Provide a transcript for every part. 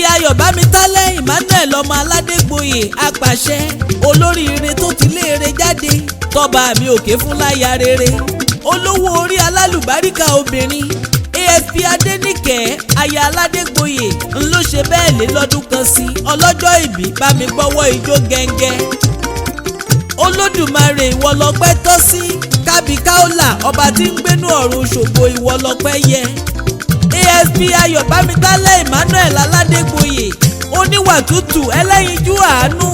Ayobamitale Emmanuel ọmọ Aladegboye apàṣẹ olóríire tó ti léere jáde tọ́ba mi òkè fún láya rere olówó orí alálùbáríkà obìnrin ASP Adéníkẹ́ aya Aladegboye ń ló ṣe bẹ́ẹ̀ lé lọ́dún kan sí ọlọ́jọ́ ìbí bá mi gbọ́wọ́ ijó gẹ́ngẹ́ Olódùmarè ìwọ lọ́pẹ́ tọ́ sí kábíkáólà ọba tí ń gbénú ọ̀run ṣògo ìwọ lọ́pẹ́ yẹ ASP Ayobamitale Emmanuel Aladegboye oníwà tútù ẹlẹ́yinjú àánú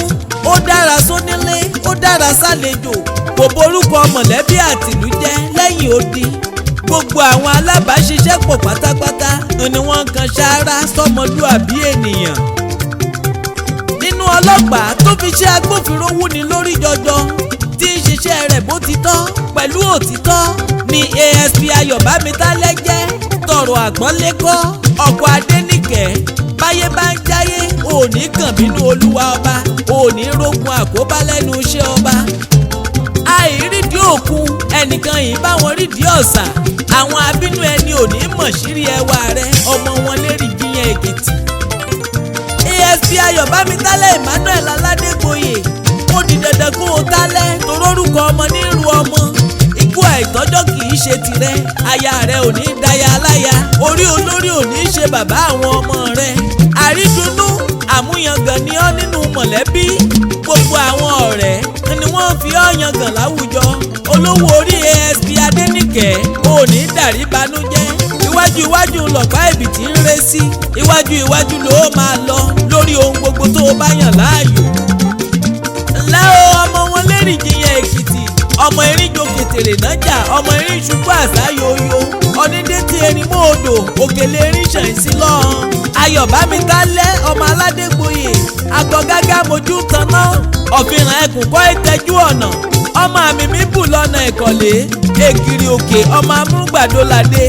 ó dára sónílé ó dára sálejò kò borúkọ mọ̀lẹ́bí àtìlú jẹ́ lẹ́yìn odi gbogbo àwọn alábàáṣiṣẹ́pọ̀ pátápátá ni wọ́n kan ṣáárá sọmọlúàbí ènìyàn nínú ọlọ́pàá tó fi ṣe agbófinró wúni lórí jọjọ tí ń ṣiṣẹ́ rẹ̀ bó ti tọ́ pẹ̀lú òtítọ́ ni ASP Ayobamitale jẹ́ tọrọ àpọ́nlé kọ́ ọkọ̀ Adéníkẹ́ báyé bá ń jáyé òní kàn bínú olúwa ọba òní rógun àkóbá lẹ́nu iṣẹ́ ọba àìrídìí òkun ẹnìkan yìí bá wọn rídìí ọ̀sà àwọn abínú ẹni òní mọ̀ṣírí ẹwà rẹ ọmọ wọn lérí jíyàn Èkìtì ASP Ayobamitale Emmanuel Aladegboye ó di dandan kó o tálẹ̀ torórúkọ ọmọ nírú ọmọ ikú àìtọ́jọ́ kì í ṣe tirẹ̀ aya rẹ̀ ò ní daya aláya orí olórí ò ní ṣe bàbá àwọn ọmọ rẹ̀ àrídùnnú àmúyangàn ni ọ́ nínú mọ̀lẹ́bí gbogbo àwọn ọ̀rẹ́ ni wọ́n fi ọ́ yangàn láwùjọ olówó orí ASP Adéníkẹ́ ò ní dàrí banújẹ́ iwájú iwájú lọ̀pá ìbí tí ń ré sí iwájú iwájú ló máa lọ lórí ohun gbogbo tó o bá yàn láàyò ńlá o ọmọ wọn lérí jiyàn Èkìtì ọmọ erin jo kètèrè nájà ọmọ erin ṣubú àṣà yoyo onídé tí erin mọ́ odò òkèlè erin ṣàn sí lọ́hàn Ayobamitale ọmọ Aladegboye agọgágá mojú tanná ọ̀fìnrán ẹkùn kọ́ ìtẹ́jú ọ̀nà ọmọ àmì mi bù lọ́nà ìkọ̀lé èkìrì òkè ọmọ amúgbàdóládé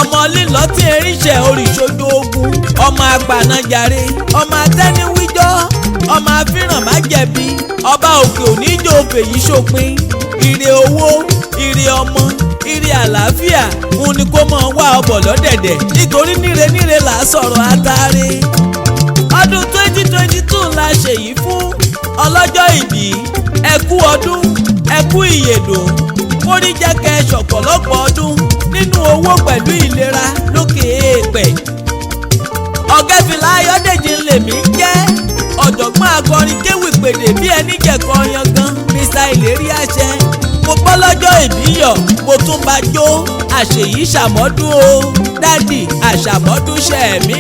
ọmọ lílọ́ tí erin ṣẹ̀ oríṣojú ogun ọmọ apànàjàre ọmọ atẹ́niwíjọ́ ọmọ afíràn má jẹ̀bi ọba òkè oníjó fèyí ṣòpin ire owó ire ọmọ ire àlàáfíà òun ni kó mọ̀ wá ọbọ̀ lọ́dẹ̀dẹ̀ nítorí níre níre là á sọ̀rọ̀ àtàrẹ. ọdún 2022 la ṣèyí fún ọlọ́jọ́ ìbí ẹkú ọdún ẹkú ìyèdùn kórí jẹ́ kẹ́ ṣọ̀pọ̀lọpọ̀ ọdún nínú owó pẹ̀lú ìlera lókè èèpẹ̀. Ọ̀gẹ́fìlà Ayọ̀dèjì lèmi ń jẹ́ ọ̀jọ̀gbọ́n akọrin kéwì pèdè bí ẹni jẹ̀kọ́ yangan Mr. Ìlérí àṣẹ mo bọ́ lọ́jọ́ ìbí yọ̀ mo tún bá jó àṣèyí ṣàmọ́dún o dádì àṣàmọ́dún ṣẹ̀mí.